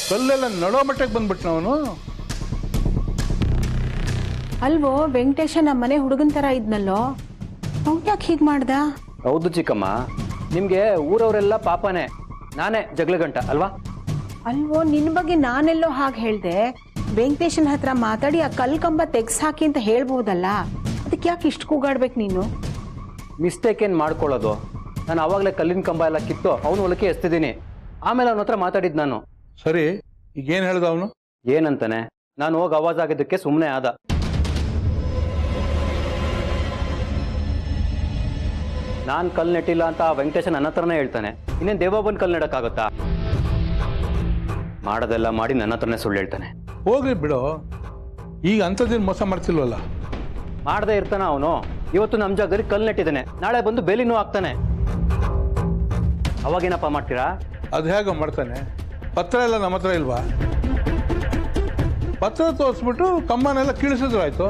ಕಲ್ಲೆಲ್ಲ ನಡೋ ಮಟ್ಟಕ್ಕೆ ಬಂದ್ಬಿಟ್ನ ಅವನು. ಅಲ್ವೋ ವೆಂಕಟೇಶ ನಮ್ಮ ಮನೆ ಹುಡುಗನ ಥರ ಇದ್ನಲ್ಲೋ, ಅವ್ನು ಯಾಕೆ ಹೀಗೆ ಮಾಡ್ದ? ಹೌದು ಚಿಕ್ಕಮ್ಮ, ನಿಮ್ಗೆ ಊರವರೆಲ್ಲ ಪಾಪನೇ, ನಾನೇ ಜಗಳಗಂಟ ಅಲ್ವಾ? ಅಲ್ವೋ ನಿನ್ನ ಬಗ್ಗೆ ನಾನೆಲ್ಲೋ ಹಾಗೆ ಹೇಳ್ದೆ. ವೆಂಕಟೇಶನ್ ಹತ್ರ ಮಾತಾಡಿ ಆ ಕಲ್ ಕಂಬ ತೆಗ್ಸಾಕಿ ಅಂತ ಹೇಳ್ಬೋದಲ್ಲ, ಅದಕ್ಕೆ ಯಾಕೆ ಇಷ್ಟು ಕೂಗಾಡ್ಬೇಕು ನೀನು? ಮಿಸ್ಟೇಕ್ ಏನು ಮಾಡ್ಕೊಳ್ಳೋದು? ನಾನು ಆವಾಗಲೇ ಕಲ್ಲಿನ ಕಂಬ ಎಲ್ಲ ಕಿತ್ತು ಅವನು ಹೊಲಕ್ಕೆ ಎಸ್ತಿದ್ದೀನಿ. ಆಮೇಲೆ ಅವನ ಹತ್ರ ಮಾತಾಡಿದ್ದು ನಾನು. ಸರಿ, ಈಗೇನು ಹೇಳ್ದ ಅವನು? ಏನಂತಾನೆ, ನಾನು ಹೋಗಿ ಆವಾಜ್ ಆಗಿದ್ದಕ್ಕೆ ಸುಮ್ಮನೆ ಆದ. ನಾನು ಕಲ್ಲು ನೆಟ್ಟಿಲ್ಲ ಅಂತ ವೆಂಕಟೇಶ ನನ್ನ ಹತ್ರನೇ ಹೇಳ್ತಾನೆ. ಇನ್ನೇನು ದೇವಬ್ಬನ ಕಲ್ಲು ನೆಡಕ್ಕಾಗುತ್ತಾ? ಮಾಡೋದೆಲ್ಲ ಮಾಡಿ ನನ್ನ ಹತ್ರನೇ ಸುಳ್ಳು ಹೇಳ್ತಾನೆ. ಹೋಗ್ಲಿ ಬಿಡು, ಈಗ ಅಂಥದ್ದೇನು ಮೋಸ ಮಾಡ್ತಿಲ್ವಲ್ಲ. ಮಾಡದೇ ಇರ್ತಾನ ಅವನು. ಇವತ್ತು ನಮ್ಮ ಜಾಗದಲ್ಲಿ ಕಲ್ಲು ನೆಟ್ಟಿದ್ದಾನೆ, ನಾಳೆ ಬಂದು ಬೇಲಿನೂ ಹಾಕ್ತಾನೆ. ಅವಾಗೇನಪ್ಪ ಮಾಡ್ತೀರಾ? ಅದು ಹೇಗೆ ಮಾಡ್ತಾನೆ? ಪತ್ರ ಎಲ್ಲ ನಮ್ಮ ಹತ್ರ ಇಲ್ವಾ? ಪತ್ರ ತೋರಿಸ್ಬಿಟ್ಟು ಕಂಬನೆಲ್ಲ ಕೀಳಿಸಿದ್ರು ಆಯ್ತು.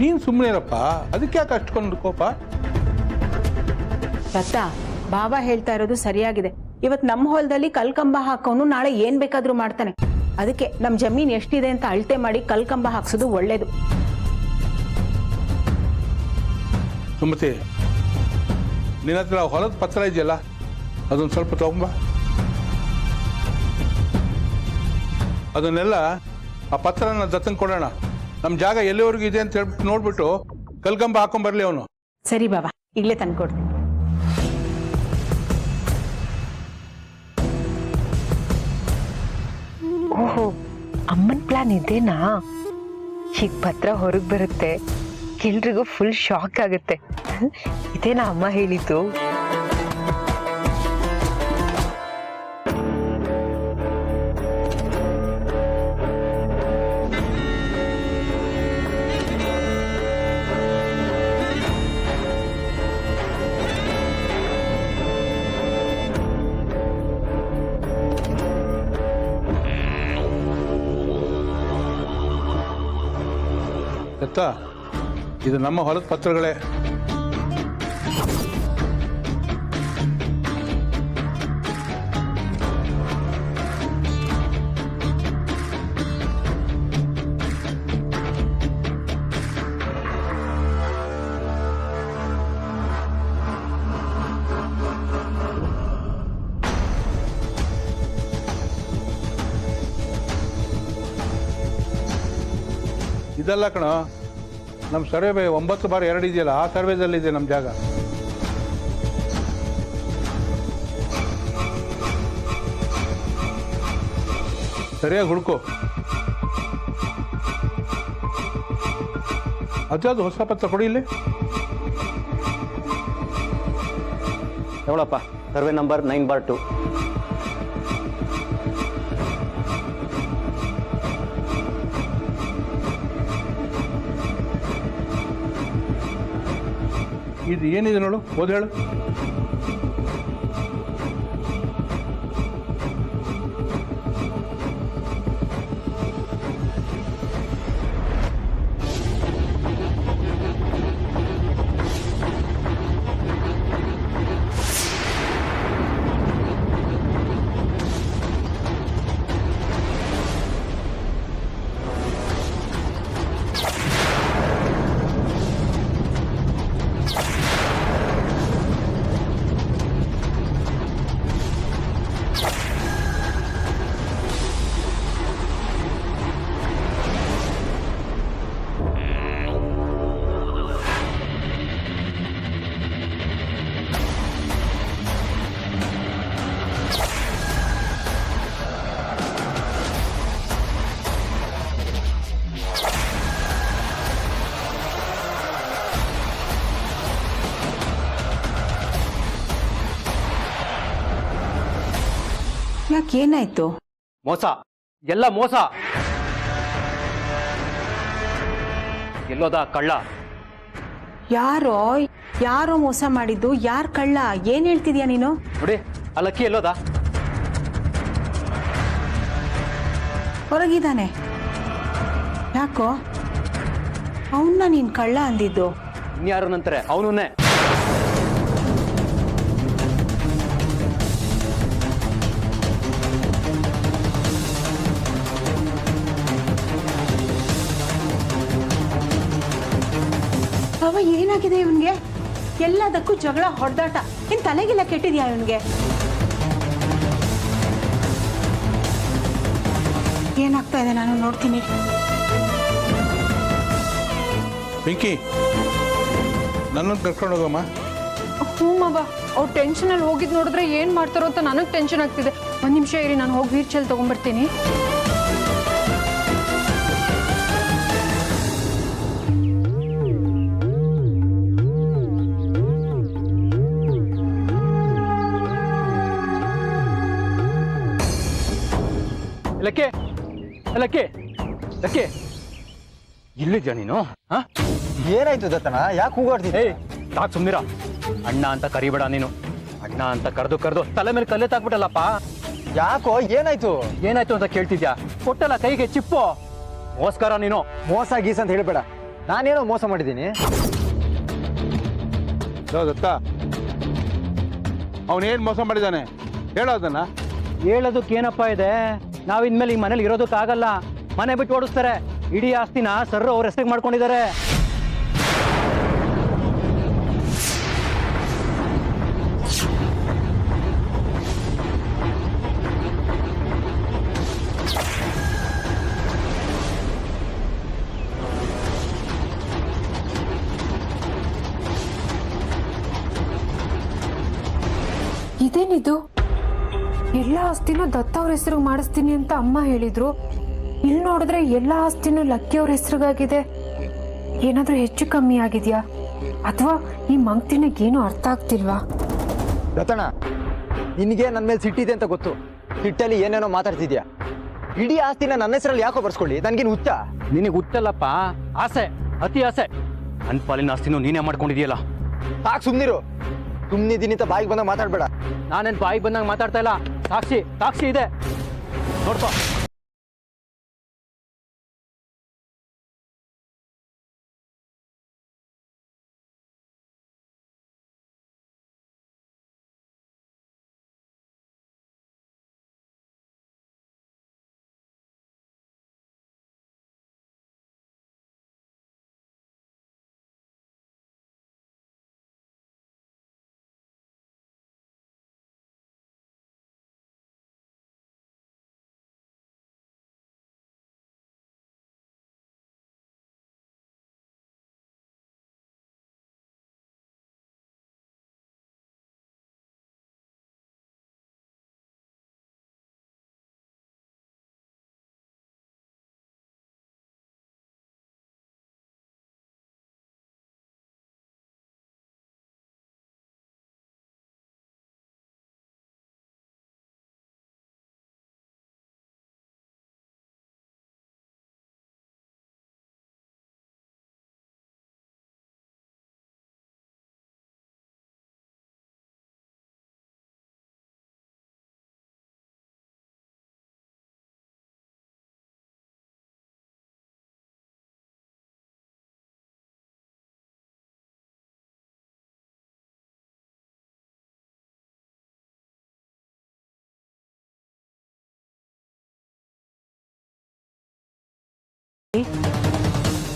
ನೀನು ಸುಮ್ಮನೆ ಇರಪ್ಪ, ಅದಕ್ಕೆ ಯಾಕೆ ಅಷ್ಟೊಂದು ಕೋಪ? ದತ್ತ, ಬಾಬಾ ಹೇಳ್ತಾ ಇರೋದು ಸರಿಯಾಗಿದೆ. ಇವತ್ತು ನಮ್ಮ ಹೊಲದಲ್ಲಿ ಕಲ್ ಕಂಬ ಹಾಕೋನು ನಾಳೆ ಏನ್ ಬೇಕಾದ್ರೂ ಮಾಡ್ತಾನೆ. ಅದಕ್ಕೆ ನಮ್ಮ ಜಮೀನ್ ಎಷ್ಟಿದೆ ಅಂತ ಅಳತೆ ಮಾಡಿ ಕಲ್ ಕಂಬ ಹಾಕ್ಸೋದು ಒಳ್ಳೇದು. ಸುಮತಿ, ನಿನ್ನ ಹತ್ರ ಹೊಲದ ಪತ್ರ ಇದೆಯಲ್ಲ, ಅದೊಂದು ಸ್ವಲ್ಪ ತಗೊಂಬ. ಅದನ್ನೆಲ್ಲ ಆ ಪತ್ರನ ದತ್ತಂಗೆ ಕೊಡೋಣ. ನಮ್ಮ ಜಾಗ ಎಲ್ಲಿವರೆಗೂ ಇದೆ ಅಂತ ಹೇಳ್ಬಿಟ್ಟು ನೋಡ್ಬಿಟ್ಟು ಕಲ್ಕಂಬ ಹಾಕೊಂಡ್ಬರ್ಲಿ ಅವನು. ಸರಿ ಬಾಬಾ, ಈಗಲೇ ತಂದ್ಕೊಡ್ತೀನಿ. ಓಹೋ, ಅಮ್ಮನ ಪ್ಲಾನ್ ಇದೇನಾ? ಈಗ ಪತ್ರ ಹೊರಗೆ ಬರುತ್ತೆ, ಎಲ್ರಿಗೂ ಫುಲ್ ಶಾಕ್ ಆಗುತ್ತೆ. ಇದೇನಾ ಅಮ್ಮ ಹೇಳಿದ್ದು? ದತ್ತ, ಇದು ನಮ್ಮ ಹೊಲದ ಪತ್ರಗಳೇ. ಇದಲ್ಲ ಕಣ, ನಮ್ಮ ಸರ್ವೆ 9/2 ಇದೆಯಲ್ಲ, ಆ ಸರ್ವೆದಲ್ಲಿದೆ ನಮ್ಮ ಜಾಗ. ಸರಿಯಾಗಿ ಹುಡ್ಕೋ. ಅದ್ಯಾವುದು ಹೊಸ ಪತ್ರ ಕೊಡಿ ಇಲ್ಲಿ. ತಗೊಳಪ್ಪ, ಸರ್ವೆ ನಂಬರ್ 9/2. ಇದು ಏನಿದೆ ನೋಡು, ಓದ್ ಹೇಳು. ಯಾಕೇನಾಯ್ತು? ಮೋಸ, ಎಲ್ಲ ಮೋಸ. ಎಲ್ಲೋದ ಕಳ್ಳ? ಯಾರೋ ಯಾರೋ ಮೋಸ ಮಾಡಿದ್ದು, ಯಾರ್ ಕಳ್ಳ? ಏನ್ ಹೇಳ್ತಿದ್ಯಾ ನೀನು? ನೋಡಿ, ಆ ಲಕ್ಕಿ ಎಲ್ಲೋದ? ಹೊರಗಿದ್ದಾನೆ. ಯಾಕೋ ಅವನ್ನ ನೀನ್ ಕಳ್ಳ ಅಂದಿದ್ದು? ಇನ್ಯಾರು ನಂತರ ಅವನೇ. ಬಾಬಾ ಏನಾಗಿದೆ ಇವನ್ಗೆ? ಎಲ್ಲದಕ್ಕೂ ಜಗಳ ಹೊಡೆದಾಟ. ಏನ್ ತಲೆಗೆಲ್ಲ ಕೆಟ್ಟಿದ್ಯಾ ಇವನ್ಗೆ? ಏನಾಗ್ತಾ ಇದೆ ನಾನು ನೋಡ್ತೀನಿ. ಪಿಂಕಿ, ನನ್ನನ್ನು ಕರ್ಕೊಂಡು ಹೋಗಮ್ಮ. ಹ್ಞೂ ಮಾವ, ಅವ್ರು ಟೆನ್ಷನಲ್ಲಿ ಹೋಗಿದ್ ನೋಡಿದ್ರೆ ಏನ್ ಮಾಡ್ತಾರೋ ಅಂತ ನನಗೆ ಟೆನ್ಷನ್ ಆಗ್ತಿದೆ. ಒಂದ್ ನಿಮಿಷ ಇರಿ, ನಾನು ಹೋಗಿ ವೀರ್ ಚೆಲ್ ತಗೊಂಡ್ಬರ್ತೀನಿ. ಲಕ್ಕೆ ಲಕ್ಕೆ ಲಕ್ಕೆ, ಇಲ್ಲಿದ್ಯಾ ನೀನು? ಏನಾಯ್ತು ದತ್ತನ? ಯಾಕೆ ಕೂಗಾಡ್ತಿದ್ದೆ? ಸಾಕು ಸುಮ್ನಿರ. ಅಣ್ಣ ಅಂತ ಕರಿಬೇಡ ನೀನು. ಅಣ್ಣ ಅಂತ ಕರೆದು ತಲೆ ಮೇಲೆ ಕಲ್ಲೆ ತಾಕ್ಬಿಟ್ಟಲ್ಲಪ್ಪ. ಯಾಕೋ ಏನಾಯ್ತು? ಏನಾಯ್ತು ಅಂತ ಕೇಳ್ತಿದ್ಯಾ? ಕೊಟ್ಟಲ್ಲ ಕೈಗೆ ಚಿಪ್ಪು. ಮೋಸ್ಕರ ನೀನು. ಮೋಸ ಗೀಸ ಅಂತ ಹೇಳ್ಬೇಡ. ನಾನೇನೋ ಮೋಸ ಮಾಡಿದ್ದೀನಿ? ದತ್ತ, ಅವನೇನು ಮೋಸ ಮಾಡಿದ್ದಾನೆ ಹೇಳೋದನ್ನ? ಹೇಳೋದಕ್ಕೇನಪ್ಪ ಇದೆ? ನಾವ್ ಇನ್ಮೇಲೆ ಈ ಮನೇಲಿ ಇರೋದಕ್ಕಾಗಲ್ಲ. ಮನೆ ಬಿಟ್ಟು ಓಡಿಸ್ತಾರೆ. ಇಡೀ ಆಸ್ತಿನ ಸರ್ ಅವ್ರ ಹೆಸರಿಗೆ ಮಾಡ್ಕೊಂಡಿದ್ದಾರೆ. ಇದೇನಿದು? ಎಲ್ಲ ಆಸ್ತಿನೂ ದತ್ತ ಅವ್ರ ಹೆಸರಿಗೆ ಮಾಡಿಸ್ತೀನಿ ಅಂತ ಅಮ್ಮ ಹೇಳಿದ್ರು. ಇಲ್ಲಿ ನೋಡಿದ್ರೆ ಎಲ್ಲ ಆಸ್ತಿನೂ ಲಕ್ಕಿ ಅವ್ರ ಹೆಸರಿಗಾಗಿದೆ. ಏನಾದ್ರೂ ಹೆಚ್ಚು ಕಮ್ಮಿ ಆಗಿದ್ಯಾ? ಅಥವಾ ಈ ಮಂಕ್ತಿನಿಗೇನು ಅರ್ಥ ಆಗ್ತಿಲ್ವಾ? ದತ್ತಣ್ಣ, ನಿನಗೆ ನನ್ನ ಮೇಲೆ ಸಿಟ್ಟಿದೆ ಅಂತ ಗೊತ್ತು. ಸಿಟ್ಟಲ್ಲಿ ಏನೇನೋ ಮಾತಾಡ್ತಿದ್ಯಾ. ಇಡೀ ಆಸ್ತಿನ ನನ್ನ ಹೆಸರಲ್ಲಿ ಯಾಕೋ ಬರ್ಸ್ಕೊಳ್ಳಿ? ನನ್ಗೇನು ಹುಚ್ಚ? ನಿನಗೆ ಗೊತ್ತಲ್ಲಪ್ಪ, ಆಸೆ, ಅತಿ ಆಸೆ. ನನ್ನ ಪಾಲಿನ ಆಸ್ತಿನೂ ನೀನೇ ಮಾಡ್ಕೊಂಡಿದೀಯಲ್ಲ. ಸಾಕು ಸುಮ್ನಿರು. ಸುಮ್ನಿದ್ದೀನಿ ಅಂತ ಬಾಯಿಗೆ ಬಂದಾಗ ಮಾತಾಡ್ಬೇಡ. ನಾನೇನು ಬಾಯಿಗೆ ಬಂದಂಗೆ ಮಾತಾಡ್ತಾ ಇಲ್ಲ. ಸಾಕ್ಷಿ ಇದೆ ನೋಡ್ಕೋ.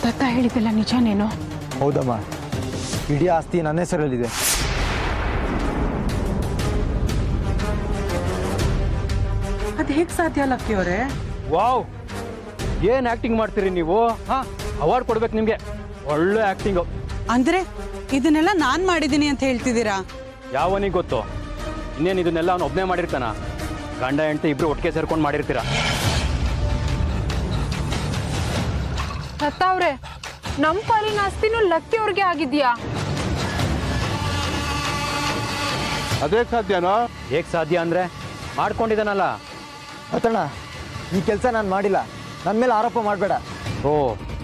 ದತ್ತ ಹೇಳಿದ್ದೆಲ್ಲ ನಿಜನೇನೋ? ಹೌದಮ್ಮ, ಇಡೀ ಆಸ್ತಿ ನನ್ನ ಹೆಸರಲ್ಲಿದೆ. ಅದು ಹೇಗೆ ಸಾಧ್ಯ ಲಕ್ಕಿ ಅವರೇ? ವಾವ್, ಏನ್ ಆಕ್ಟಿಂಗ್ ಮಾಡ್ತೀರಿ ನೀವು? ಅವಾರ್ಡ್ ಕೊಡ್ಬೇಕು ನಿಮ್ಗೆ. ಒಳ್ಳೆ ಆಕ್ಟಿಂಗು. ಅಂದ್ರೆ ಇದನ್ನೆಲ್ಲ ನಾನ್ ಮಾಡಿದ್ದೀನಿ ಅಂತ ಹೇಳ್ತಿದ್ದೀರಾ? ಯಾವನಿಗೆ ಗೊತ್ತು? ಇನ್ನೇನು ಇದನ್ನೆಲ್ಲ ಅವನು ಒಬ್ಬನೇ ಮಾಡಿರ್ತಾನ? ಗಂಡ ಹೆಂಡತಿ ಇಬ್ರು ಒಟ್ಟಿಗೆ ಸೇರ್ಕೊಂಡು ಮಾಡಿರ್ತೀರ. ದತ್ತ ಅವ್ರೆ, ನಮ್ಮ ಪಾಲಿನ ಆಸ್ತಿನೂ ಲಕ್ಕಿ ಅವ್ರಿಗೆ ಆಗಿದ್ಯಾ? ಅದೇ ಸಾಧ್ಯನೋ? ಹೇಗೆ ಸಾಧ್ಯ ಅಂದ್ರೆ ಮಾಡ್ಕೊಂಡಿದ್ದಾನಲ್ಲ. ದತ್ತಣ್ಣ, ಈ ಕೆಲಸ ನಾನು ಮಾಡಿಲ್ಲ. ನನ್ನ ಮೇಲೆ ಆರೋಪ ಮಾಡಬೇಡ. ಓ,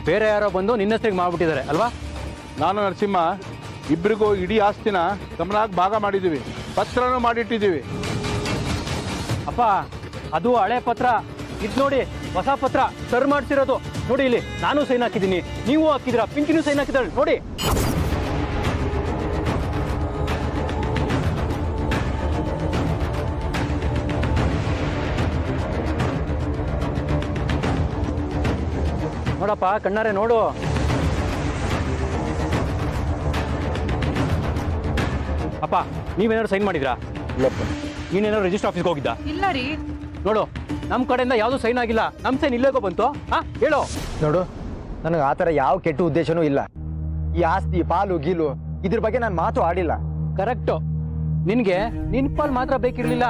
ಬೇರೆ ಯಾರೋ ಬಂದು ನಿನ್ನ ಹೆಸರಿಗೆ ಮಾಡ್ಬಿಟ್ಟಿದ್ದಾರೆ ಅಲ್ವಾ? ನಾನು ನರಸಿಂಹ ಇಬ್ಬರಿಗೂ ಇಡೀ ಆಸ್ತಿನ ಸಮನಾಗಿ ಭಾಗ ಮಾಡಿದ್ದೀವಿ. ಪತ್ರನೂ ಮಾಡಿಟ್ಟಿದ್ದೀವಿ. ಅಪ್ಪ, ಅದು ಹಳೆ ಪತ್ರ. ಇದು ನೋಡಿ, ಹೊಸ ಪತ್ರ ಸರ್ ಮಾಡ್ತಿರೋದು. ನೋಡಿ ಇಲ್ಲಿ ನಾನು ಸೈನ್ ಹಾಕಿದ್ದೀನಿ, ನೀವು ಹಾಕಿದಿರಾ, ಪಿಂಕಿನೂ ಸೈನ್ ಹಾಕಿದಾಳೆ ನೋಡಿ. ನೋಡಪ್ಪ, ಕಣ್ಣಾರೆ ನೋಡು. ಅಪ್ಪ ನೀವೇನಾದ್ರು ಸೈನ್ ಮಾಡಿದ್ರಾ? ಇಲ್ಲಪ್ಪ. ನೀನೇನಾದ್ರು ರಿಜಿಸ್ಟರ್ ಆಫೀಸ್ಗೆ ಹೋಗಿದ್ದ? ಇಲ್ಲ ರೀ. ನೋಡು, ನಮ್ಮ ಕಡೆಯಿಂದ ಯಾವುದು ಸೈನ್ ಆಗಿಲ್ಲ. ನಮ್ಮ ಸೈನ್ ಇಲ್ಲೇಗೋ ಬಂತು. ಹೇಳು. ನೋಡು, ನನಗೆ ಆ ಥರ ಯಾವ ಕೆಟ್ಟ ಉದ್ದೇಶನೂ ಇಲ್ಲ. ಈ ಆಸ್ತಿ ಪಾಲು ಗೀಲು ಇದ್ರ ಬಗ್ಗೆ ನಾನು ಮಾತು ಆಡಿಲ್ಲ. ಕರೆಕ್ಟು. ನಿನ್ಗೆ ನಿನ್ ಪಾಲು ಮಾತ್ರ ಬೇಕಿರ್ಲಿಲ್ಲ,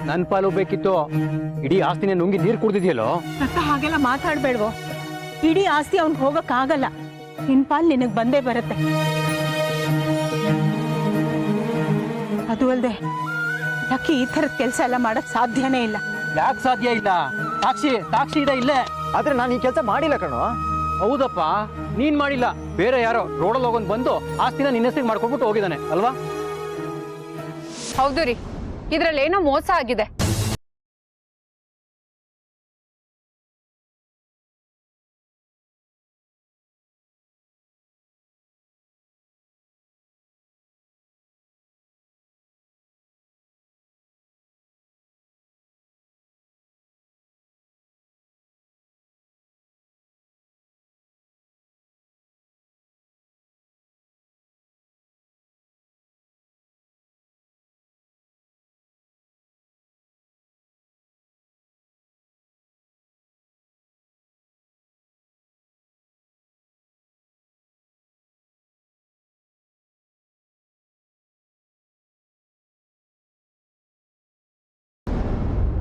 ನನ್ನ ಪಾಲು ಬೇಕಿತ್ತು. ಇಡೀ ಆಸ್ತಿನ ನುಂಗಿ ನೀರು ಕುಡ್ದಿದ್ಯಲ್ಲೋ. ಅಕ್ಕ ಹಾಗೆಲ್ಲ ಮಾತಾಡ್ಬೇಡ್ವೋ. ಇಡೀ ಆಸ್ತಿ ಅವ್ನ್ ಹೋಗಕ್ಕಾಗಲ್ಲ. ನಿನ್ ಪಾಲ್ ನಿನಗ್ ಬಂದೇ ಬರುತ್ತೆ. ಅದು ಅಲ್ದೆ ಲಕ್ಕಿ ಈ ಥರದ ಕೆಲಸ ಎಲ್ಲ ಮಾಡಕ್ ಸಾಧ್ಯನೇ ಇಲ್ಲ. ಯಾಕೆ ಸಾಧ್ಯ ಇಲ್ಲ? ಸಾಕ್ಷಿ ಇದೆ ಇಲ್ಲೇ. ಆದ್ರೆ ನಾನು ಈ ಕೆಲಸ ಮಾಡಿಲ್ಲ ಕಣೋ. ಹೌದಪ್ಪ, ನೀನ್ ಮಾಡಿಲ್ಲ, ಬೇರೆ ಯಾರೋ ರೋಡಲ್ಲಿ ಹೋಗೋನ್ ಬಂದು ಆಸ್ತಿನ ನಿನ್ನ ಹೆಸರಿಗೆ ಮಾಡ್ಕೊಂಡ್ಬಿಟ್ಟು ಹೋಗಿದ್ದಾನೆ ಅಲ್ವಾ? ಹೌದು ರೀ, ಇದ್ರಲ್ಲಿ ಏನೋ ಮೋಸ ಆಗಿದೆ.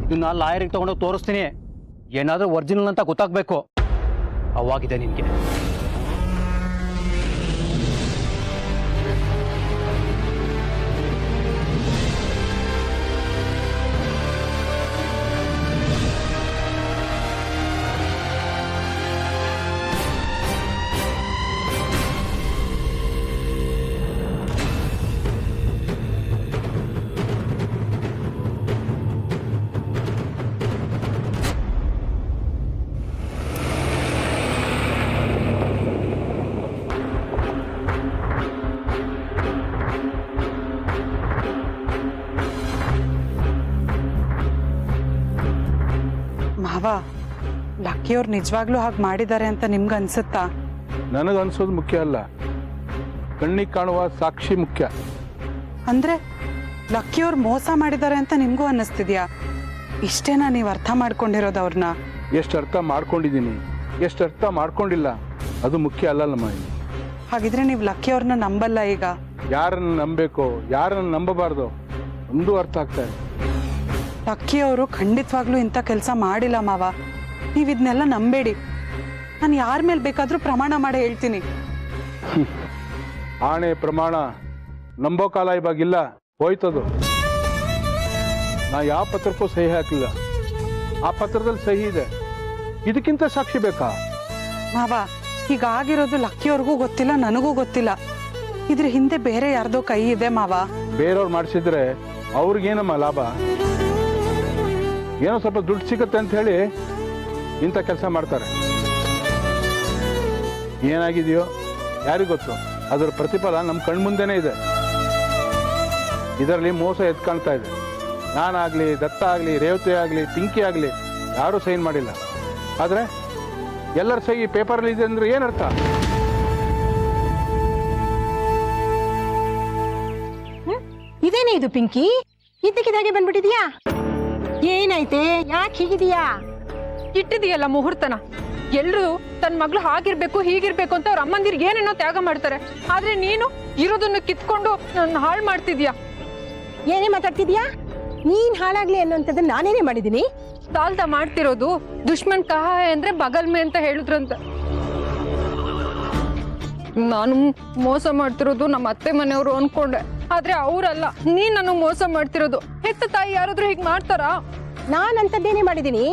ಇದನ್ನ ಲಾಯರಿಗೆ ತಗೊಂಡೋಗಿ ತೋರಿಸ್ತೀನಿ. ಏನಾದ್ರೂ ಒರಿಜಿನಲ್ ಅಂತ ಗೊತ್ತಾಗ್ಬೇಕು. ಅವಾಗಿದೆ ನಿನ್ಗೆ. ಮಾವ, ಲಕ್ಕಿಯವ್ರು ನಿಜವಾಗ್ಲೂ ಹಾಗೆ ಮಾಡಿದ್ದಾರೆ ಅಂತ ನಿಮ್ಗೆ ಅನ್ಸುತ್ತಾ? ನನಗನ್ಸೋದು ಮುಖ್ಯ ಅಲ್ಲ, ಕಣ್ಣಿಗೆ ಕಾಣುವ ಸಾಕ್ಷಿ ಮುಖ್ಯ. ಅಂದ್ರೆ ಲಕ್ಕಿಯವ್ರು ಮೋಸ ಮಾಡಿದ್ದಾರೆ ಅಂತ ನಿಮ್ಗೂ ಅನ್ನಿಸ್ತಿದ್ಯಾ? ಇಷ್ಟೇನಾ ನೀವು ಅರ್ಥ ಮಾಡ್ಕೊಂಡಿರೋದು ಅವ್ರನ್ನ? ಎಷ್ಟು ಅರ್ಥ ಮಾಡ್ಕೊಂಡಿದ್ದೀನಿ, ಎಷ್ಟು ಅರ್ಥ ಮಾಡ್ಕೊಂಡಿಲ್ಲ, ಅದು ಮುಖ್ಯ ಅಲ್ಲಲ್ಲಮ್ಮ. ಹಾಗಿದ್ರೆ ನೀವು ಲಕ್ಕಿಯವ್ರನ್ನ ನಂಬಲ್ಲ ಈಗ? ಯಾರನ್ನು ನಂಬಬೇಕು, ಯಾರನ್ನು ನಂಬಬಾರ್ದು ಒಂದು ಅರ್ಥ ಆಗ್ತಾ ಇದೆ. ಲಕ್ಕಿಯವರು ಖಂಡಿತವಾಗ್ಲೂ ಇಂಥ ಕೆಲಸ ಮಾಡಿಲ್ಲ ಮಾವ. ನೀವು ಇದನ್ನೆಲ್ಲ ನಂಬೇಡಿ. ನಾನು ಯಾರ ಮೇಲೆ ಬೇಕಾದರೂ ಪ್ರಮಾಣ ಮಾಡಿ ಹೇಳ್ತೀನಿ. ಆಣೆ ಪ್ರಮಾಣ ನಂಬೋ ಕಾಲ ಇವಾಗಿಲ್ಲ, ಹೋಯ್ತದು. ನಾ ಯಾವ ಪತ್ರಕ್ಕೂ ಸಹಿ ಹಾಕಿಲ್ಲ, ಆ ಪತ್ರದಲ್ಲಿ ಸಹಿ ಇದೆ. ಇದಕ್ಕಿಂತ ಸಾಕ್ಷಿ ಬೇಕಾ? ಮಾವ, ಹೀಗಾಗಿರೋದು ಲಕ್ಕಿಯವ್ರಿಗೂ ಗೊತ್ತಿಲ್ಲ, ನನಗೂ ಗೊತ್ತಿಲ್ಲ. ಇದ್ರ ಹಿಂದೆ ಬೇರೆ ಯಾರ್ದೋ ಕೈ ಇದೆ ಮಾವ. ಬೇರೆಯವ್ರು ಮಾಡಿಸಿದ್ರೆ ಅವ್ರಿಗೇನಮ್ಮ ಲಾಭ? ಏನೋ ಸ್ವಲ್ಪ ದುಡ್ಡು ಸಿಗುತ್ತೆ ಅಂತ ಹೇಳಿ ಇಂಥ ಕೆಲಸ ಮಾಡ್ತಾರೆ. ಏನಾಗಿದೆಯೋ ಯಾರಿಗೂ ಗೊತ್ತು. ಅದರ ಪ್ರತಿಫಲ ನಮ್ಮ ಕಣ್ಮುಂದೆನೇ ಇದೆ. ಇದರಲ್ಲಿ ಮೋಸ ಎದ್ದು ಕಾಣ್ತಾ ಇದೆ. ನಾನಾಗಲಿ, ದತ್ತ ಆಗಲಿ, ರೇವತಿ ಆಗಲಿ, ಪಿಂಕಿ ಆಗಲಿ ಯಾರೂ ಸೈನ್ ಮಾಡಿಲ್ಲ. ಆದರೆ ಎಲ್ಲರ ಸಹಿ ಪೇಪರಲ್ಲಿ ಇದೆ ಅಂದ್ರೆ ಏನರ್ಥ? ಇದೇನೇ ಇದು ಪಿಂಕಿ? ಇದ್ದಕ್ಕಿದ್ದಾಗೆ ಬಂದ್ಬಿಟ್ಟಿದ್ಯಾ? ಏನಾಯ್ತೆ? ಯಾಕೆ ಹೀಗಿದೀಯಾ? ಇಟ್ಟಿದೆಯಲ್ಲ ಮುಹೂರ್ತನ. ಎಲ್ರು ತನ್ನ ಮಗಳು ಹಾಗಿರ್ಬೇಕು ಹೀಗಿರ್ಬೇಕು ಅಂತ ಅವ್ರ ಅಮ್ಮಂದಿರ್ಗೆ ಏನೇನೋ ತ್ಯಾಗ ಮಾಡ್ತಾರೆ. ಆದ್ರೆ ನೀನು ಇರೋದನ್ನು ಕಿತ್ಕೊಂಡು ನನ್ನ ಹಾಳು ಮಾಡ್ತಿದ್ಯಾ. ಏನೇ ಮಾತಾಡ್ತಿದ್ಯಾ? ನೀನ್ ಹಾಳಾಗ್ಲಿ ಅನ್ನೋಂಥದ್ದನ್ನ ನಾನೇನೇ ಮಾಡಿದೀನಿ? ಸಾಲ್ದ ಮಾಡ್ತಿರೋದು ದುಶ್ಮನ್ ಕಹ ಅಂದ್ರೆ ಬಗಲ್ಮೆ ಅಂತ ಹೇಳಿದ್ರಂತ. ನಾನು ಮೋಸ ಮಾಡ್ತಿರೋದು ನಮ್ಮ ಅತ್ತೆ ಮನೆಯವರು ಅನ್ಕೊಂಡೆ, ಆದ್ರೆ ಅವರಲ್ಲ. ನೀನ್ ನನಗೆ ಮೋಸ ಮಾಡ್ತಿರೋದು. ಹೆತ್ತ ತಾಯಿ ಯಾರಾದ್ರೂ ಹೀಗೆ ಮಾಡ್ತಾರಾ? ನಾನ್ ಅಂತದ್ದೇನೇ ಮಾಡಿದೀನಿ?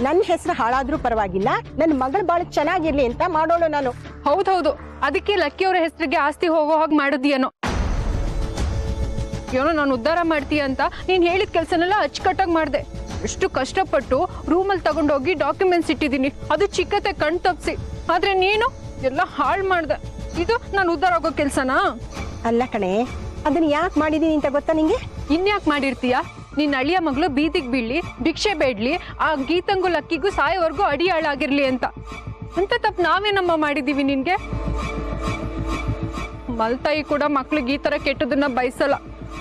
ನನ್ನ ಹೆಸರು ಹಾಳಾದ್ರೂ ಪರವಾಗಿಲ್ಲ, ನನ್ನ ಮಗಳು ಬಾಳ ಚೆನ್ನಾಗಿರ್ಲಿ ಅಂತ ಮಾಡೋಳು ನಾನು. ಹೌದೌದು, ಅದಕ್ಕೆ ಲಕ್ಕಿಯವರ ಹೆಸರಿಗೆ ಆಸ್ತಿ ಹೋಗೋ ಹಾಗೆ ಮಾಡಿದ್ಯೇನೋ. ಏನೋ ನಾನು ಉದ್ಧಾರ ಮಾಡ್ತೀಯ ಅಂತ ನೀನ್ ಹೇಳಿದ ಕೆಲ್ಸನೆಲ್ಲ ಅಚ್ಚುಕಟ್ಟಾಗಿ ಮಾಡ್ದೆ. ಎಷ್ಟು ಕಷ್ಟಪಟ್ಟು ರೂಮಲ್ಲಿ ತಗೊಂಡೋಗಿ ಡಾಕ್ಯುಮೆಂಟ್ಸ್ ಇಟ್ಟಿದ್ದೀನಿ, ಅದು ಚಿಕ್ಕತೆ ಕಣ್ ತಪ್ಸಿ. ಆದ್ರೆ ನೀನು ಎಲ್ಲ ಹಾಳು ಮಾಡ್ದೆ. ಇದು ನಾನು ಉದ್ಧಾರ ಆಗೋ ಕೆಲ್ಸನಾ? ಅಲ್ಲ ಕಣೆ, ಅದನ್ನ ಯಾಕೆ ಮಾಡಿದೀನಿ ಅಂತ ಗೊತ್ತಾ ನಿಂಗೆ? ಇನ್ಯಾಕೆ ಮಾಡಿರ್ತೀಯ? ನಿನ್ನ ಅಳಿಯ ಮಗಳು ಬೀದಿಗೆ ಬೀಳ್ಲಿ, ಭಿಕ್ಷೆ ಬೇಡ್ಲಿ, ಆ ಗೀತಂಗೂ ಲಕ್ಕಿಗೂ ಸಾಯೋವರೆಗೂ ಅಡಿ ಹಾಳಾಗಿರ್ಲಿ ಅಂತ. ಅಂತ ತಪ್ಪು ನಾವೇನಮ್ಮ ಮಾಡಿದೀವಿ ನಿನ್ಗೆ? ಮಲ್ತಾಯಿ ಕೂಡ ಮಕ್ಳಿಗೆ ಈ ತರ ಕೆಟ್ಟದನ್ನ ಬಯಸಲ್ಲ.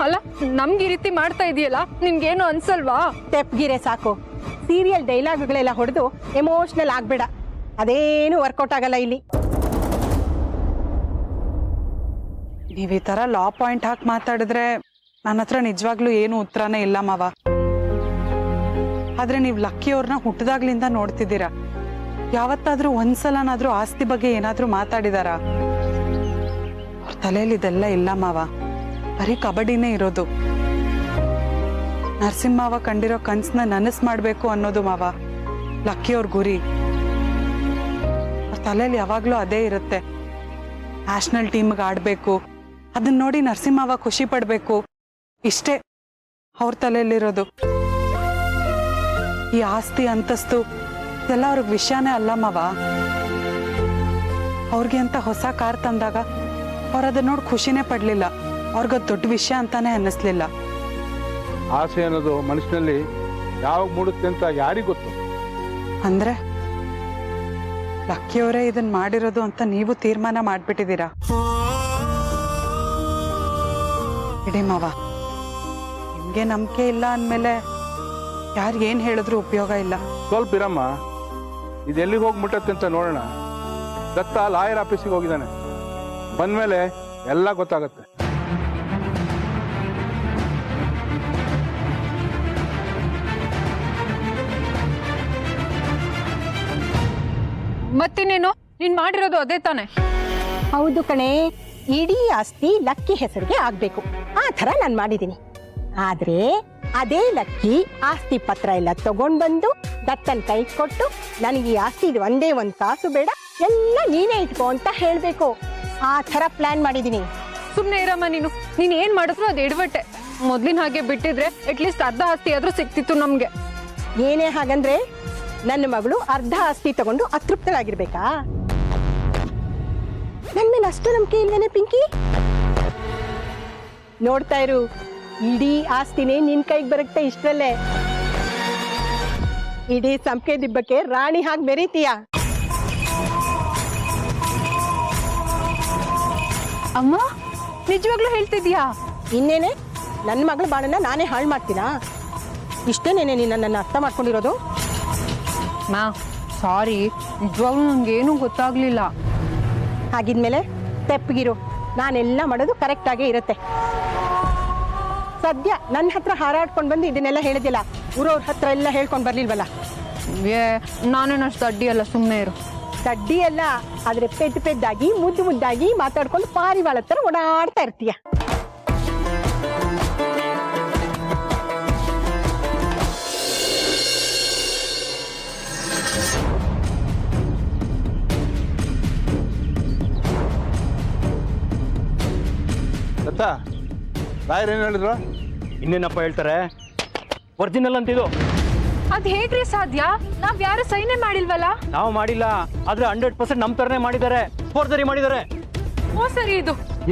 ಅಲ್ಲ ನಮ್ಗೆ ಈ ರೀತಿ ಮಾಡ್ತಾ ಇದೆಯಲ್ಲ ನಿನ್ಗೇನು ಅನ್ಸಲ್ವಾ? ತೆಪ್ಗಿರೆ ಸಾಕು. ಸೀರಿಯಲ್ ಡೈಲಾಗ್ಗಳೆಲ್ಲ ಹೊಡೆದು ಎಮೋಷನಲ್ ಆಗ್ಬೇಡ. ಅದೇನು ವರ್ಕೌಟ್ ಆಗಲ್ಲ ಇಲ್ಲಿ. ನೀವು ಈ ಥರ ಲಾ ಪಾಯಿಂಟ್ ಹಾಕಿ ಮಾತಾಡಿದ್ರೆ ನನ್ನ ಹತ್ರ ನಿಜವಾಗ್ಲೂ ಏನು ಉತ್ತರನೇ ಇಲ್ಲ ಮಾವ. ಆದ್ರೆ ನೀವು ಲಕ್ಕಿ ಅವ್ರನ್ನ ಹುಟ್ಟಿದಾಗ್ಲಿಂದ ನೋಡ್ತಿದ್ದೀರಾ. ಯಾವತ್ತಾದ್ರೂ ಒಂದ್ಸಲನಾದ್ರೂ ಆಸ್ತಿ ಬಗ್ಗೆ ಏನಾದ್ರೂ ಮಾತಾಡಿದಾರ? ಅವ್ರ ತಲೆಯಲ್ಲಿ ಇದೆಲ್ಲ ಇಲ್ಲ ಮಾವ. ಬರೀ ಕಬಡ್ಡಿನೇ ಇರೋದು. ನರಸಿಂಹವ ಕಂಡಿರೋ ಕನ್ಸನ್ನ ನನಸ್ ಮಾಡ್ಬೇಕು ಅನ್ನೋದು ಮಾವ ಲಕ್ಕಿ ಅವ್ರ ಗುರಿ. ಅವ್ರ ತಲೆಯಲ್ಲಿ ಯಾವಾಗ್ಲೂ ಅದೇ ಇರುತ್ತೆ. ನ್ಯಾಷನಲ್ ಟೀಮ್ಗೆ ಆಡ್ಬೇಕು, ಅದನ್ನ ನೋಡಿ ನರಸಿಂಹವ ಖುಷಿ ಪಡ್ಬೇಕು, ಇಷ್ಟೇ ಅವ್ರ ತಲೆಯಲ್ಲಿರೋದು. ಈ ಆಸ್ತಿ ಅಂತಸ್ತು ಇದೆಲ್ಲ ಅವ್ರಿಗೆ ವಿಷಯನೇ ಅಲ್ಲ ಮಾವ. ಅವ್ರಿಗೆ ಅಂತ ಹೊಸ ಕಾರ್ ತಂದಾಗ ಅವ್ರ ಅದನ್ನ ನೋಡಿ ಖುಷಿನೇ ಪಡ್ಲಿಲ್ಲ. ಅವ್ರಿಗದ್ ದೊಡ್ಡ ವಿಷಯ ಅಂತಾನೆ ಅನ್ನಿಸ್ಲಿಲ್ಲ. ಆಸೆ ಅನ್ನೋದು ಮನುಷ್ಯನಲ್ಲಿ ಯಾವಾಗ ಮೂಡುತ್ತೆ ಅಂತ ಯಾರಿಗ್ ಗೊತ್ತು? ಅಂದ್ರೆ ಲಕ್ಕಿಯವರೇ ಇದನ್ನ ಮಾಡಿರೋದು ಅಂತ ನೀವು ತೀರ್ಮಾನ ಮಾಡ್ಬಿಟ್ಟಿದ್ದೀರಾ? ಇಡೀ ಮಾವ, ನಿಮ್ಗೆ ನಂಬಿಕೆ ಇಲ್ಲ ಅಂದ್ಮೇಲೆ ಯಾರಿಗೇನ್ ಹೇಳಿದ್ರು ಉಪಯೋಗ ಇಲ್ಲ. ಸ್ವಲ್ಪ ಇರಮ್ಮ, ಇದೆಲ್ಲಿಗೆ ಹೋಗಿ ಮುಟ್ಟತ್ತೆ ಅಂತ ನೋಡೋಣ. ದತ್ತ ಲಾಯರ್ ಆಫೀಸಿಗೆ ಹೋಗಿದ್ದಾನೆ. ಬಂದ್ಮೇಲೆ ಎಲ್ಲ ಗೊತ್ತಾಗತ್ತೆ. ಮತ್ತಿನ್ನೇನು, ನೀನ್ ಮಾಡಿರೋದು ಅದೇ ತಾನೆ? ಹೌದು ಕಣೆ, ಇಡೀ ಆಸ್ತಿ ಲಕ್ಕಿ ಹೆಸರಿಗೆ ಆಗ್ಬೇಕು, ಆ ಥರ ನಾನು ಮಾಡಿದ್ದೀನಿ. ಆದ್ರೆ ಅದೇ ಲಕ್ಕಿ ಆಸ್ತಿ ಪತ್ರ ಎಲ್ಲ ತಗೊಂಡ್ ಬಂದು ದತ್ತನ್ ಕೈ ಕೊಟ್ಟು ನನಗೆ ಈ ಆಸ್ತಿ ಇದು ಒಂದೇ ಒಂದು ಕಾಸು ಬೇಡ, ಎಲ್ಲ ನೀನೇ ಇಟ್ಕೋ ಅಂತ ಹೇಳ್ಬೇಕು. ಆ ಥರ ಪ್ಲಾನ್ ಮಾಡಿದ್ದೀನಿ. ಸುಮ್ನೆ ಇರಮ್ಮ ನೀನ್ ಏನ್ ಮಾಡಿದ್ರು ಅದು ಎಡವಟ್ಟೆ. ಮೊದ್ಲಿನ ಹಾಗೆ ಬಿಟ್ಟಿದ್ರೆ ಅಟ್ಲೀಸ್ಟ್ ಅರ್ಧ ಆಸ್ತಿ ಆದ್ರೂ ಸಿಕ್ತಿತ್ತು ನಮ್ಗೆ. ಏನೇ ಹಾಗಂದ್ರೆ ನನ್ನ ಮಗಳು ಅರ್ಧ ಆಸ್ತಿ ತಗೊಂಡು ಅತೃಪ್ತಳಾಗಿರ್ಬೇಕಾ? ನನ್ ಮೇಲೆ ಅಷ್ಟು ನಂಬಿಕೆ ಇಲ್ವೇನೆ ಪಿಂಕಿ? ನೋಡ್ತಾ ಇರು, ಇಡೀ ಆಸ್ತಿನೇ ನಿನ್ ಕೈಗೆ ಬರುತ್ತೆ ಇಷ್ಟರಲ್ಲೇ. ಇಡೀ ಸಂಪೆ ದಿಬ್ಬಕ್ಕೆ ರಾಣಿ ಹಾಗೆ ಮೆರೀತೀಯ. ಅಮ್ಮ ನಿಜವಾಗ್ಲೂ ಹೇಳ್ತಿದ್ಯಾ? ಇನ್ನೇನೆ, ನನ್ನ ಮಗಳ ಬಾಳನ್ನ ನಾನೇ ಹಾಳು ಮಾಡ್ತೀನಾ? ಇಷ್ಟೇನೇನೆ ನೀನು ನನ್ನನ್ನು ಅರ್ಥ ಮಾಡ್ಕೊಂಡಿರೋದು? ಮಾ ಸಾರಿ, ನಿಜವಾಗ್ಲೂ ನಂಗೇನು ಗೊತ್ತಾಗ್ಲಿಲ್ಲ. ಹಾಗಿದ್ಮೇಲೆ ತೆಪ್ಪಗಿರು, ನಾನೆಲ್ಲ ಮಾಡೋದು ಕರೆಕ್ಟ್ ಆಗೇ ಇರುತ್ತೆ. ಸದ್ಯ ನನ್ನ ಹತ್ರ ಹಾರಾಡ್ಕೊಂಡು ಬಂದು ಇದನ್ನೆಲ್ಲ ಹೇಳಿದಿಲ್ಲ, ಊರವ್ರ ಹತ್ರ ಎಲ್ಲ ಹೇಳ್ಕೊಂಡು ಬರ್ಲಿಲ್ವಲ್ಲ? ನಾನೇನಷ್ಟು ಅಡ್ಡಿ ಅಲ್ಲ, ಸುಮ್ಮನೆ ಇರು. ದಡ್ಡಿ ಅಲ್ಲ, ಆದ್ರೆ ಪೆದ್ದಾಗಿ ಮುದ್ದಾಗಿ ಮಾತಾಡ್ಕೊಂಡು ಪಾರಿವಾಳ ಹತ್ರ ಓಡಾಡ್ತಾ ಇರ್ತೀಯ. ದತ್ತ, ಲಾಯರ್ ಏನ್ ಹೇಳಿದ್ರು? ಇನ್ನೇನಪ್ಪ ಹೇಳ್ತಾರೆ, ಒರಿಜಿನಲ್ ಅಂತಿದು. ಅದ್ ಹೇಗ್ರಿ ಸಾಧ್ಯ? ನಾವ್ ಯಾರು ಸೈನೇ ಮಾಡಿಲ್ವಲ್ಲ? ನಾವು ಮಾಡಿಲ್ಲ, ಆದ್ರೆ 100% ನಮ್ ತರನೇ ಮಾಡಿದ್ದಾರೆ, ಫೋರ್ಜರಿ ಮಾಡಿದ್ದಾರೆ. ಸರಿ,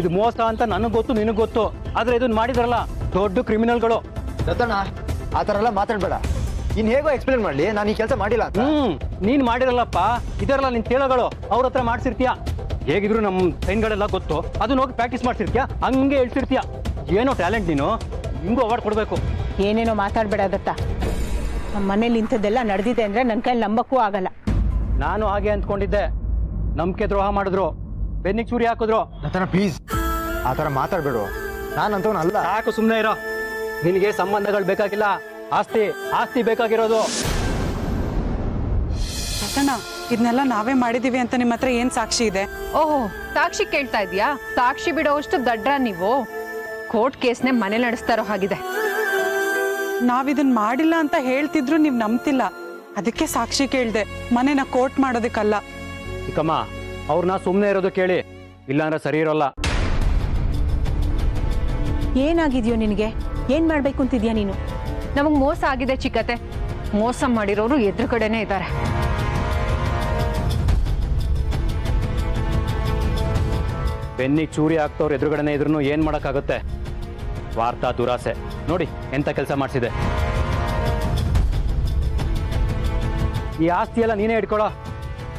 ಇದು ಮೋಸ ಅಂತ ನನಗ್ ಗೊತ್ತು, ನಿನಗ್ ಗೊತ್ತು. ಆದ್ರೆ ಇದನ್ನ ಮಾಡಿದಾರಲ್ಲ ದೊಡ್ಡ ಕ್ರಿಮಿನಲ್ಗಳು. ದತ್ತಣ್ಣ, ಆ ಥರ ಎಲ್ಲ ಮಾತಾಡ್ಬೇಡ. ಇನ್ ಹೇಗೋ ಎಕ್ಸ್ಪ್ಲೇನ್ ಮಾಡ್ಲಿ ನಾನು ಈ ಕೆಲಸ ಮಾಡಿಲ್ಲ ಅಂತ? ನೀನ್ ಮಾಡಿರಲ್ಲಪ್ಪ, ಇದರಲ್ಲ ನಿನ್ ತೇಳಗಳು, ಅವ್ರ ಹತ್ರ ಮಾಡ್ಸಿರ್ತೀಯ. ಹೇಗಿದ್ರು ನಮ್ ಸೈನ್ಗಳೆಲ್ಲ ಗೊತ್ತು, ಅದನ್ನ ಹೋಗಿ ಪ್ರಾಕ್ಟೀಸ್ ಮಾಡ್ಸಿರ್ತೀಯ, ಹಂಗೆ ಹೇಳ್ತಿರ್ತೀಯ. ಏನೋ ಟ್ಯಾಲೆಂಟ್ ನೀನು, ನಿಂಗೂ ಅವಾರ್ಡ್ ಕೊಡ್ಬೇಕು. ಏನೇನೋ ಮಾತಾಡ್ಬೇಡ ದತ್ತ. ನಮ್ಮ ಮನೇಲಿ ಇಂಥದ್ದೆಲ್ಲ ನಡೆದಿದೆ ಅಂದ್ರೆ ನನ್ನ ಕೈಲಿ ನಂಬಕ್ಕೂ ಆಗಲ್ಲ. ನಾನು ಹಾಗೆ ಅಂದ್ಕೊಂಡಿದ್ದೆ. ನಂಬಿಕೆ ದ್ರೋಹ ಮಾಡಿದ್ರು, ಬೆನ್ನಿಗೆ ಚೂರಿ ಹಾಕಿದ್ರು. ದತ್ತಣ್ಣ ಪ್ಲೀಸ್, ಆ ಥರ ಮಾತಾಡ್ಬೇಡ. ನಾನಂತವನು ಅಲ್ಲ. ಸಾಕು, ಸುಮ್ಮನೆ ಇರೋ. ನಿನಗೆ ಸಂಬಂಧಗಳು ಬೇಕಾಗಿಲ್ಲ, ಆಸ್ತಿ ಬೇಕಾಗಿರೋದು. ದತ್ತಣ್ಣ, ಇದನ್ನೆಲ್ಲ ನಾವೇ ಮಾಡಿದೀವಿ ಅಂತ ನಿಮ್ಮ ಹತ್ರ ಏನ್ ಸಾಕ್ಷಿ ಇದೆ? ಓಹೋ, ಸಾಕ್ಷಿ ಕೇಳ್ತಾ ಇದ್ಯಾ? ಸಾಕ್ಷಿ ಬಿಡೋವಷ್ಟು ದಡ್ರ ನೀವು? ಕೋರ್ಟ್ ಕೇಸ್ನೇ ಮನೆ ನಡೆಸ್ತಾರೋ ಹಾಗಿದೆ. ನಾವಿದನ್ ಮಾಡಿಲ್ಲ ಅಂತ ಹೇಳ್ತಿದ್ರು ನೀವ್ ನಂಬ್ತಿಲ್ಲ, ಅದಕ್ಕೆ ಸಾಕ್ಷಿ ಕೇಳ್ದೆ. ಮನೆನ ಕೋರ್ಟ್ ಮಾಡೋದಕ್ಕಲ್ಲ. ಚಿಕ್ಕಮ್ಮ, ಅವ್ರನ್ನ ಸುಮ್ಮನೆ ಇರೋದು ಕೇಳಿ, ಇಲ್ಲಾಂದ್ರೆ ಸರಿ ಇರೋಲ್ಲ. ಏನಾಗಿದ್ಯೋ ನಿನಗೆ? ಏನ್ ಮಾಡ್ಬೇಕು ಅಂತಿದ್ಯಾ ನೀನು? ನಮಗ್ ಮೋಸ ಆಗಿದೆ ಚಿಕ್ಕತೆ. ಮೋಸ ಮಾಡಿರೋರು ಎದುರುಗಡೆನೆ ಇದ್ದಾರೆ. ಬೆನ್ನಿಗೆ ಚೂರಿ ಹಾಕ್ತವ್ರು ಎದುರುಗಡೆನೆ ಇದ್ರೂ ಏನ್ ಮಾಡಕ್ಕಾಗುತ್ತೆ? ಸ್ವಾರ್ಥ, ದುರಾಸೆ ನೋಡಿ ಎಂತ ಕೆಲಸ ಮಾಡಿಸಿದೆ. ಈ ಆಸ್ತಿ ಎಲ್ಲ ನೀನೇ ಇಟ್ಕೊಳ್ಳೋ.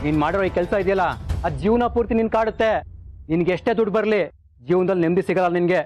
ನೀನ್ ಮಾಡಿರೋ ಈ ಕೆಲಸ ಇದೆಯಲ್ಲ, ಅದ್ ಜೀವನ ಪೂರ್ತಿ ನಿನ್ ಕಾಡುತ್ತೆ. ನಿನ್ಗೆ ಎಷ್ಟೇ ದುಡ್ಡು ಬರ್ಲಿ, ಜೀವನದಲ್ಲಿ ನೆಮ್ಮದಿ ಸಿಗಲ್ಲ ನಿನ್ಗೆ.